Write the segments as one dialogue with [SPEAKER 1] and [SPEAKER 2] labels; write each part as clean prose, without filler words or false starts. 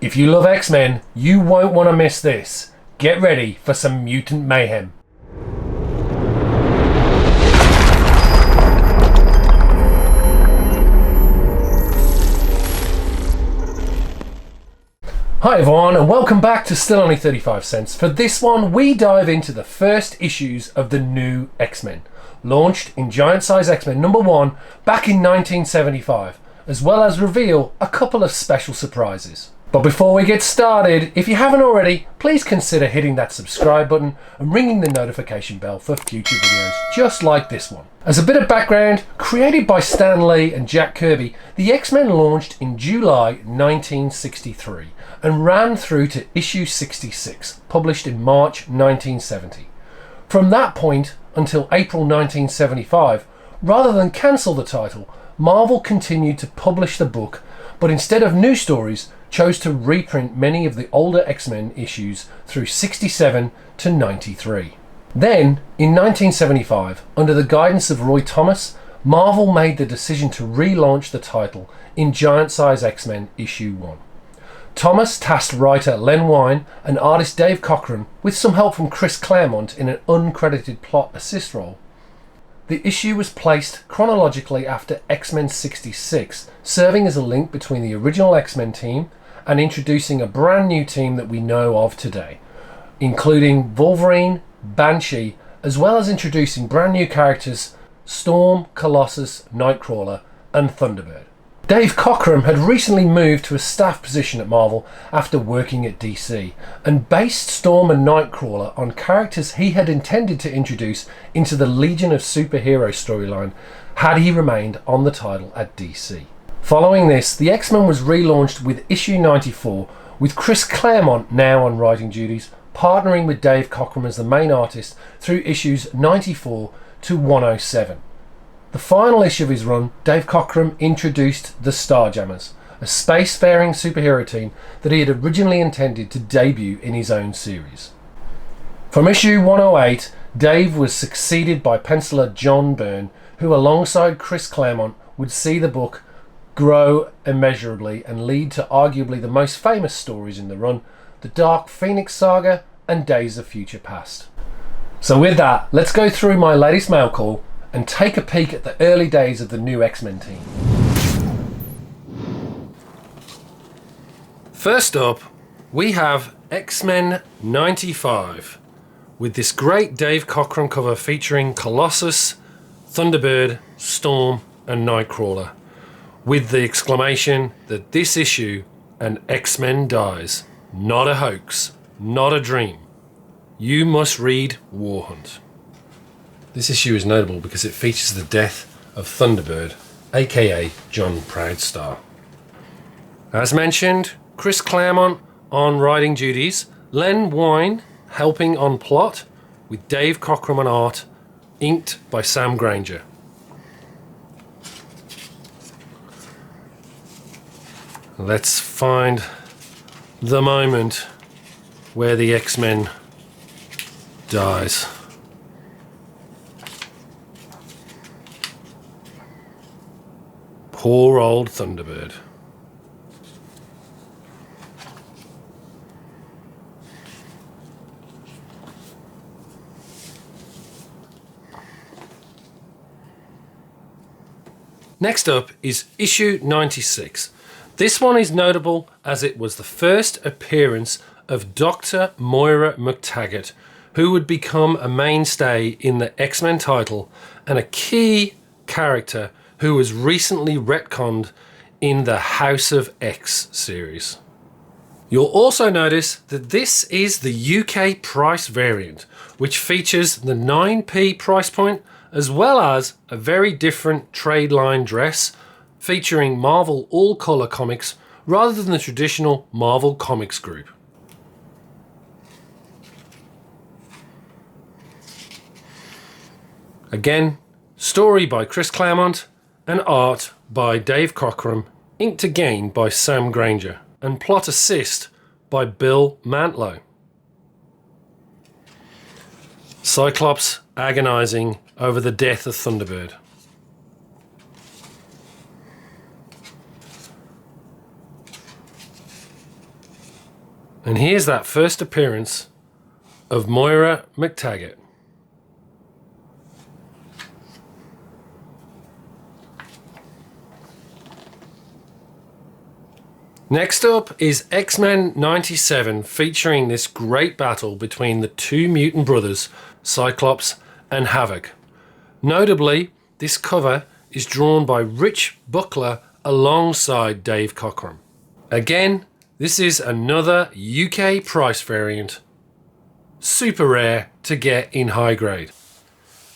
[SPEAKER 1] If you love X-Men, you won't want to miss this. Get ready for some mutant mayhem. Hi everyone, and welcome back to Still Only 35 Cents. For this one, we dive into the first issues of the new X-Men, launched in Giant Size X-Men #1 back in 1975, as well as reveal a couple of special surprises. But before we get started, if you haven't already, please consider hitting that subscribe button and ringing the notification bell for future videos just like this one. As a bit of background, created by Stan Lee and Jack Kirby, the X-Men launched in July 1963 and ran through to issue 66, published in March 1970. From that point until April 1975, rather than cancel the title, Marvel continued to publish the book, but instead of new stories, chose to reprint many of the older X-Men issues through 67 to 93. Then, in 1975, under the guidance of Roy Thomas, Marvel made the decision to relaunch the title in Giant Size X-Men issue 1. Thomas tasked writer Len Wein and artist Dave Cockrum with some help from Chris Claremont in an uncredited plot assist role. The issue was placed chronologically after X-Men 66, serving as a link between the original X-Men team and introducing a brand new team that we know of today, including Wolverine, Banshee, as well as introducing brand new characters Storm, Colossus, Nightcrawler, and Thunderbird. Dave Cockrum had recently moved to a staff position at Marvel after working at DC, and based Storm and Nightcrawler on characters he had intended to introduce into the Legion of Superhero storyline had he remained on the title at DC. Following this, the X-Men was relaunched with issue 94, with Chris Claremont now on writing duties, partnering with Dave Cockrum as the main artist through issues 94 to 107. The final issue of his run, Dave Cockrum introduced the Starjammers, a spacefaring superhero team that he had originally intended to debut in his own series. From issue 108, Dave was succeeded by penciler John Byrne, who alongside Chris Claremont would see the book grow immeasurably and lead to arguably the most famous stories in the run, the Dark Phoenix Saga and Days of Future Past. So with that, let's go through my latest mail call and take a peek at the early days of the new X-Men team. First up, we have X-Men 95, with this great Dave Cockrum cover featuring Colossus, Thunderbird, Storm and Nightcrawler, with the exclamation that this issue, an X-Men dies. Not a hoax, not a dream. You must read War Hunt. This issue is notable because it features the death of Thunderbird, aka John Proudstar. As mentioned, Chris Claremont on writing duties, Len Wein helping on plot, with Dave Cockrum on art, inked by Sam Granger. Let's find the moment where the X-Men dies. Poor old Thunderbird. Next up is issue 96. This one is notable as it was the first appearance of Dr. Moira McTaggert, who would become a mainstay in the X-Men title and a key character who was recently retconned in the House of X series. You'll also notice that this is the UK price variant, which features the 9p price point as well as a very different trade line dress featuring Marvel all-colour comics rather than the traditional Marvel Comics group. Again, story by Chris Claremont and art by Dave Cockrum, inked again by Sam Granger, and plot assist by Bill Mantlo. Cyclops agonising over the death of Thunderbird. And here's that first appearance of Moira McTaggert. Next up is X-Men 97, featuring this great battle between the two mutant brothers, Cyclops and Havoc. Notably, this cover is drawn by Rich Buckler alongside Dave Cockrum. Again, this is another UK price variant, super rare to get in high grade.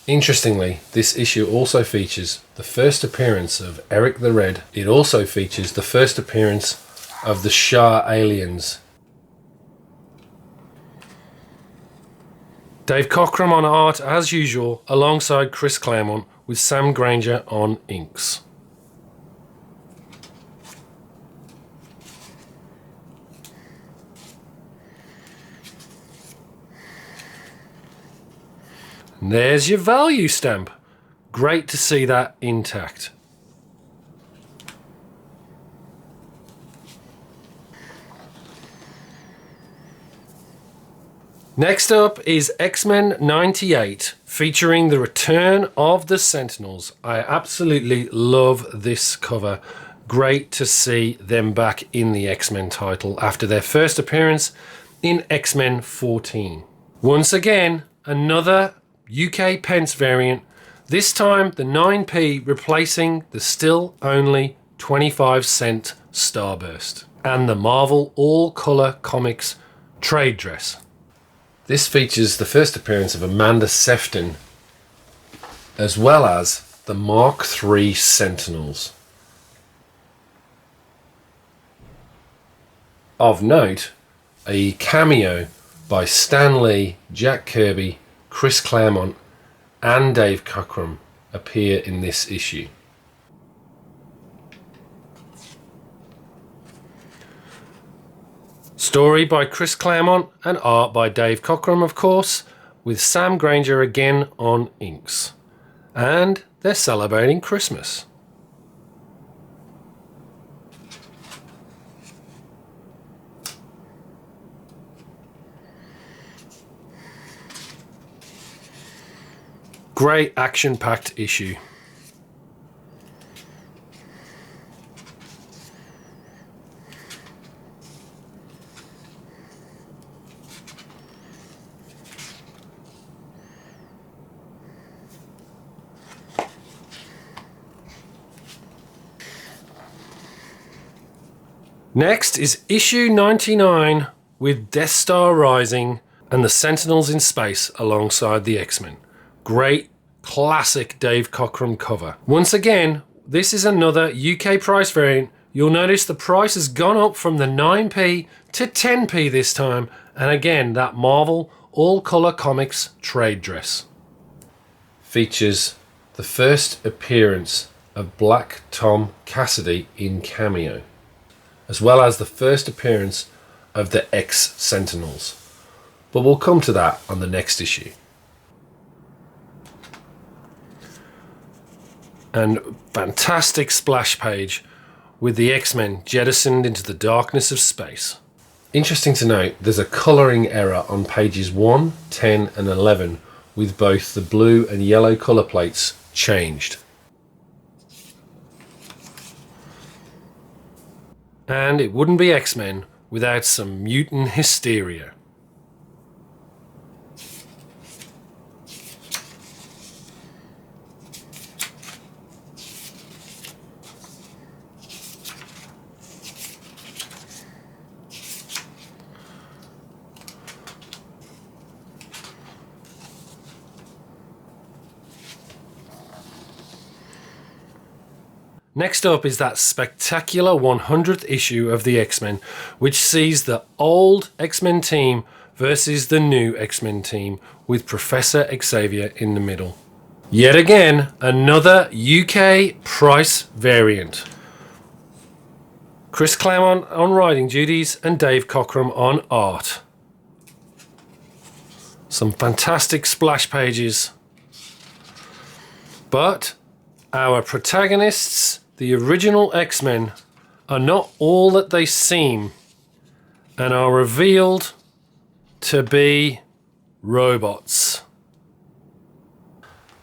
[SPEAKER 1] Interestingly, this issue also features the first appearance of Eric the Red. It also features the first appearance of the Shah aliens. Dave Cockrum on art as usual, alongside Chris Claremont, with Sam Granger on inks. And there's your value stamp. Great to see that intact. Next up is X-Men 98, featuring the return of the Sentinels. I absolutely love this cover. Great to see them back in the X-Men title after their first appearance in X-Men 14. Once again, another UK pence variant, this time the 9p replacing the still only 25-cent Starburst and the Marvel all-colour comics trade dress. This features the first appearance of Amanda Sefton, as well as the Mark III Sentinels. Of note, a cameo by Stan Lee, Jack Kirby, Chris Claremont and Dave Cockrum appear in this issue. Story by Chris Claremont and art by Dave Cockrum, of course, with Sam Granger again on inks. And they're celebrating Christmas. Great action-packed issue. Next is issue 99 with Death Star Rising and the Sentinels in space alongside the X-Men. Great classic Dave Cockrum cover. Once again, this is another UK price variant. You'll notice the price has gone up from the 9p to 10p this time, and again that Marvel all-colour comics trade dress. Features the first appearance of Black Tom Cassidy in Cameo, as well as the first appearance of the X-Sentinels. But we'll come to that on the next issue. And fantastic splash page with the X-Men jettisoned into the darkness of space. Interesting to note, there's a colouring error on pages 1, 10 and 11 with both the blue and yellow colour plates changed. And it wouldn't be X-Men without some mutant hysteria. Next up is that spectacular 100th issue of the X-Men, which sees the old X-Men team versus the new X-Men team, with Professor Xavier in the middle. Yet again, another UK price variant. Chris Claremont on writing duties and Dave Cockrum on art. Some fantastic splash pages. But our protagonists, the original X-Men, are not all that they seem, and are revealed to be robots.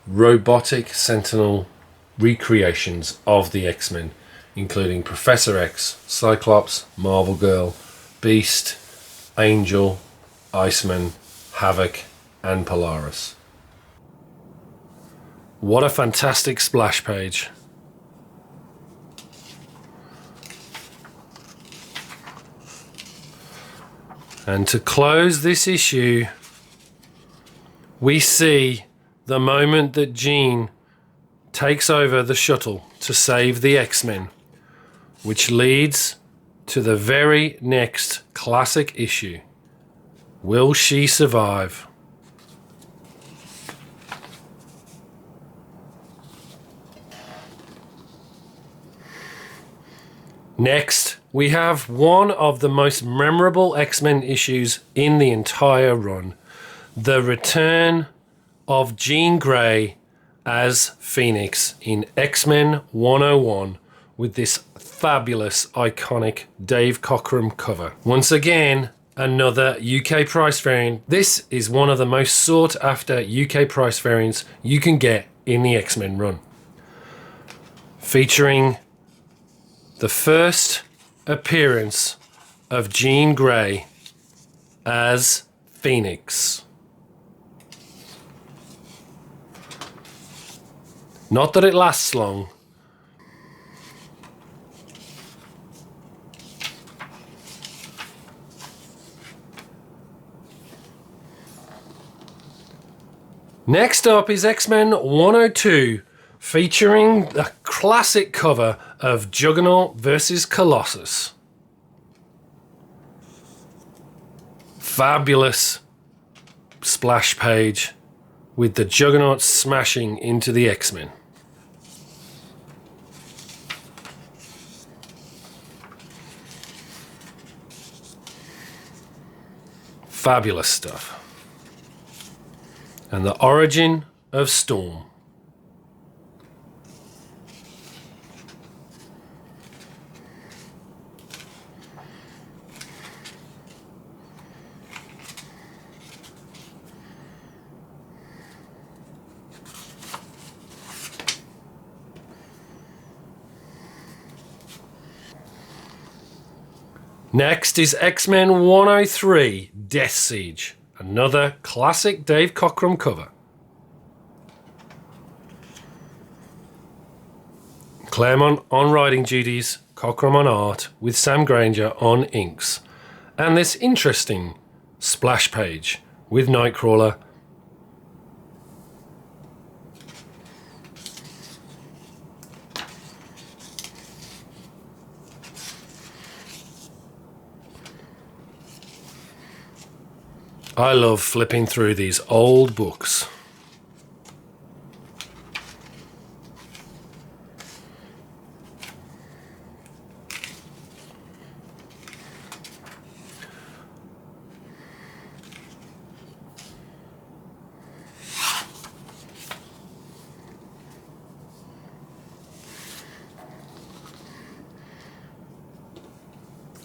[SPEAKER 1] Robotic Sentinel recreations of the X-Men, including Professor X, Cyclops, Marvel Girl, Beast, Angel, Iceman, Havoc, and Polaris. What a fantastic splash page. And to close this issue, we see the moment that Jean takes over the shuttle to save the X-Men, which leads to the very next classic issue. Will she survive? Next, we have one of the most memorable X-Men issues in the entire run. The return of Jean Grey as Phoenix in X-Men 101 with this fabulous, iconic Dave Cockrum cover. Once again, another UK price variant. This is one of the most sought after UK price variants you can get in the X-Men run. Featuring the first appearance of Jean Grey as Phoenix. Not that it lasts long. Next up is X-Men 102, featuring the classic cover of Juggernaut versus Colossus. Fabulous splash page with the Juggernaut smashing into the X-Men. Fabulous stuff. And the origin of Storm. Next is X-Men 103, Death Siege, another classic Dave Cockrum cover. Claremont on writing duties, Cockrum on art, with Sam Granger on inks. And this interesting splash page with Nightcrawler. I love flipping through these old books.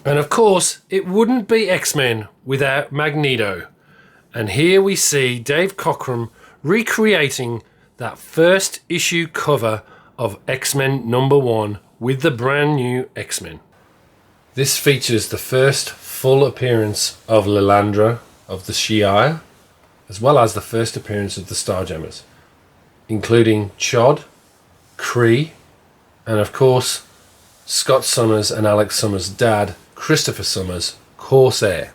[SPEAKER 1] And of course, it wouldn't be X-Men without Magneto. And here we see Dave Cockrum recreating that first issue cover of X-Men #1 with the brand new X-Men. This features the first full appearance of Lilandra of the Shi'ar, as well as the first appearance of the Starjammers, including Chod, Kree, and of course Scott Summers and Alex Summers' dad, Christopher Summers, Corsair.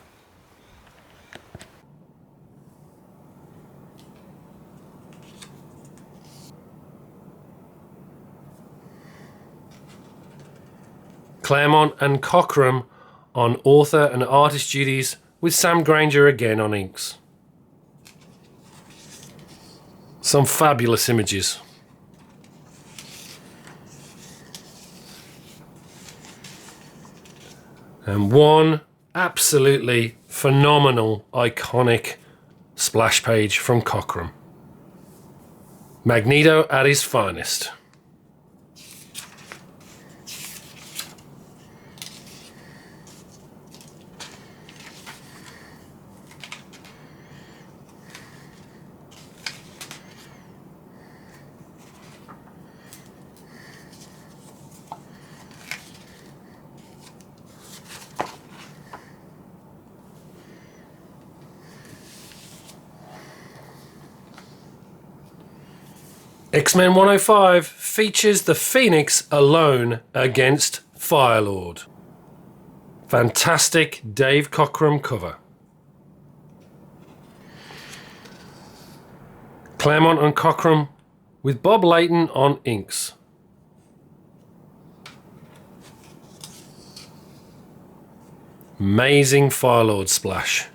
[SPEAKER 1] Claremont and Cockrum on author and artist duties, with Sam Granger again on inks. Some fabulous images. And one absolutely phenomenal, iconic splash page from Cockrum. Magneto at his finest. X-Men 105 features the Phoenix alone against Firelord. Fantastic Dave Cockrum cover. Claremont and Cockrum with Bob Layton on inks. Amazing Firelord splash.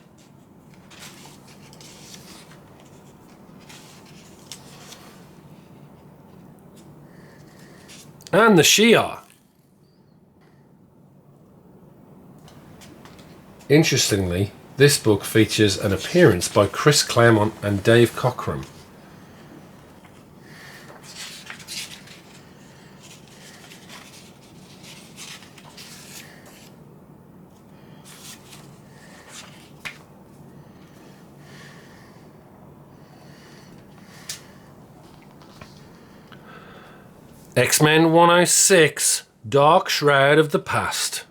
[SPEAKER 1] And the Shi'ar. Interestingly, this book features an appearance by Chris Claremont and Dave Cockrum. X-Men 106, Dark Shroud of the Past.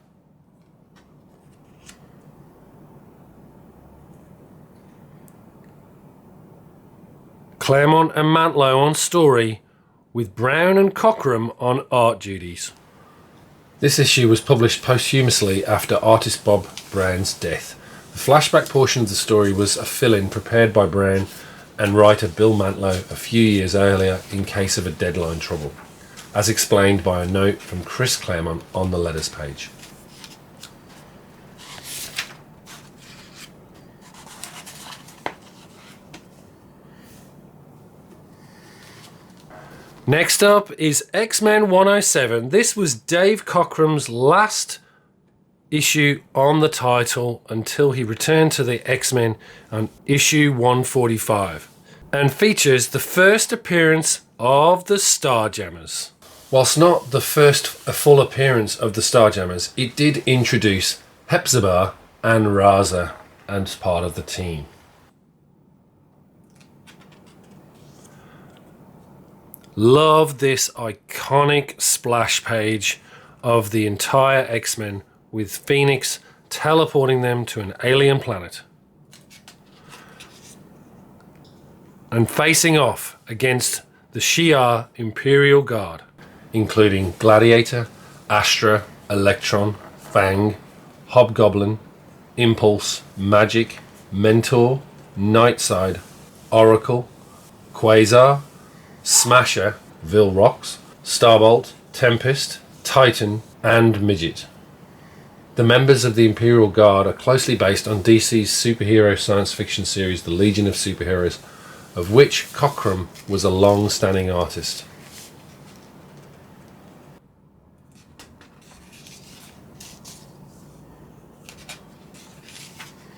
[SPEAKER 1] Claremont and Mantlo on story, with Brown and Cockrum on art duties. This issue was published posthumously after artist Bob Brown's death. The flashback portion of the story was a fill-in prepared by Brown and writer Bill Mantlo a few years earlier in case of a deadline trouble, as explained by a note from Chris Claremont on the letters page. Next up is X-Men 107. This was Dave Cockrum's last issue on the title until he returned to the X-Men on issue 145, and features the first appearance of the Starjammers. Whilst not the first full appearance of the Starjammers, it did introduce Hepzibah and Raza as part of the team. Love this iconic splash page of the entire X-Men with Phoenix teleporting them to an alien planet and facing off against the Shi'ar Imperial Guard, including Gladiator, Astra, Electron, Fang, Hobgoblin, Impulse, Magic, Mentor, Nightside, Oracle, Quasar, Smasher, Vril-Rokk, Starbolt, Tempest, Titan, and Midget. The members of the Imperial Guard are closely based on DC's superhero science fiction series The Legion of Superheroes, of which Cockrum was a long-standing artist.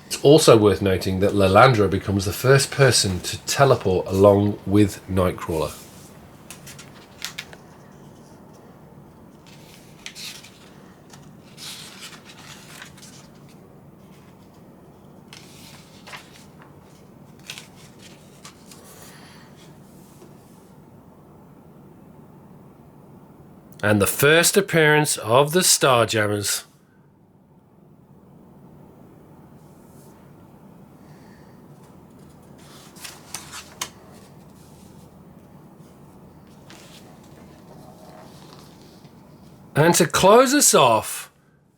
[SPEAKER 1] It's also worth noting that Lilandra becomes the first person to teleport along with Nightcrawler. And the first appearance of the Starjammers. And to close us off,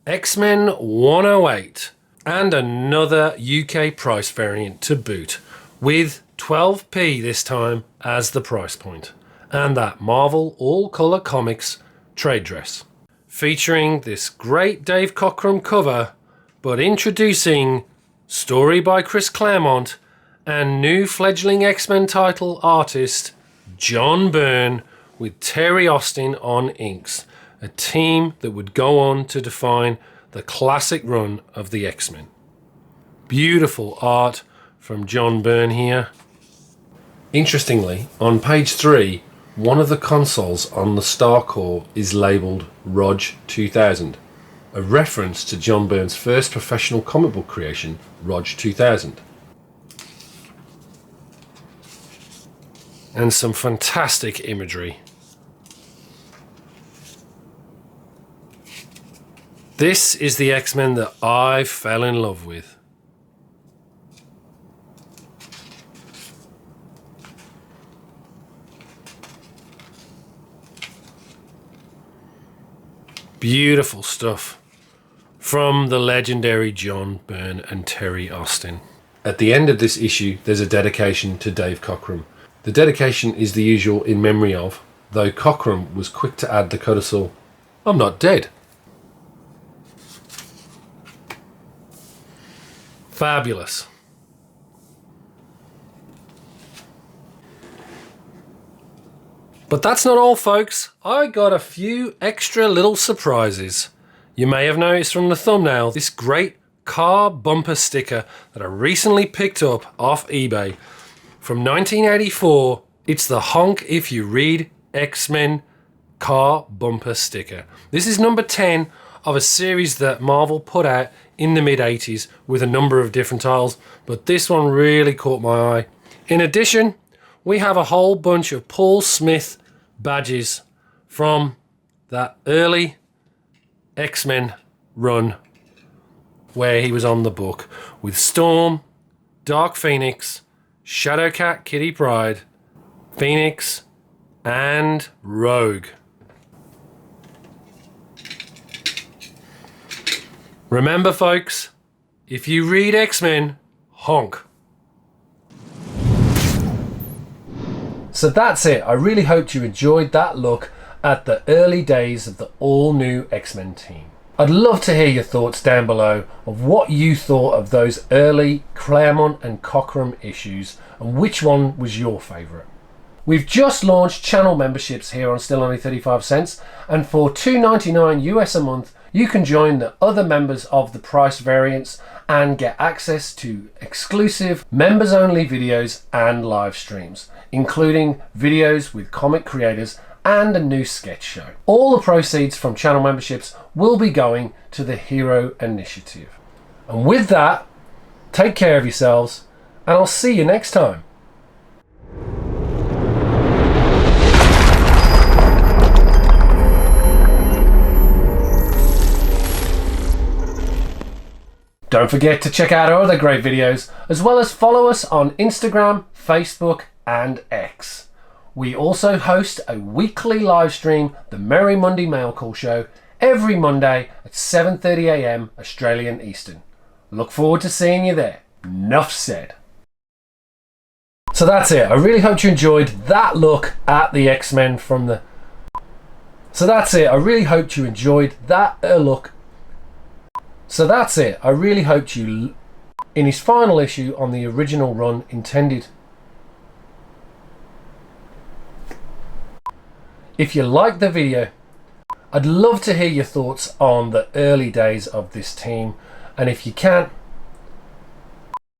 [SPEAKER 1] X-Men 108 and another UK price variant to boot, with 12p this time as the price point, and that Marvel all-colour comics trade dress, featuring this great Dave Cockrum cover, but introducing story by Chris Claremont and new fledgling X-Men title artist John Byrne with Terry Austin on inks, a team that would go on to define the classic run of the X-Men. Beautiful art from John Byrne here. Interestingly, on page 3, one of the consoles on the Star Core is labelled Rog 2000, a reference to John Byrne's first professional comic book creation, Rog 2000. And some fantastic imagery. This is the X-Men that I fell in love with. Beautiful stuff from the legendary John Byrne and Terry Austin. At the end of this issue, there's a dedication to Dave Cockrum. The dedication is the usual in memory of, though Cockrum was quick to add the codicil, "I'm not dead." Fabulous. But that's not all, folks. I got a few extra little surprises. You may have noticed from the thumbnail this great car bumper sticker that I recently picked up off eBay. From 1984, it's the Honk If You Read X-Men car bumper sticker. This is number 10 of a series that Marvel put out in the mid-80s with a number of different titles, but this one really caught my eye. In addition, we have a whole bunch of Paul Smith badges from that early X-Men run where he was on the book with Storm, Dark Phoenix, Shadowcat Kitty Pryde, Phoenix, and Rogue. Remember, folks, if you read X-Men, honk. So that's it. I really hoped you enjoyed that look at the early days of the all-new X-Men team. I'd love to hear your thoughts down below of what you thought of those early Claremont and Cockrum issues and which one was your favourite. We've just launched channel memberships here on Still Only 35 Cents, and for $2.99 US a month you can join the other members of the price variants and get access to exclusive members only videos and live streams, including videos with comic creators and a new sketch show. All the proceeds from channel memberships will be going to the Hero Initiative. And with that, take care of yourselves, and I'll see you next time. Don't forget to check out our other great videos, as well as follow us on Instagram, Facebook, and X. We also host a weekly live stream, the Merry Monday Mail Call Show, every Monday at 7:30 AM Australian Eastern. Look forward to seeing you there. Enough said. So that's it. I really hope you enjoyed that look at the X-Men from the... So that's it. I really hoped you enjoyed that look. So that's it. I really hoped you... In his final issue on the original run intended... If you liked the video, I'd love to hear your thoughts on the early days of this team, and if you can,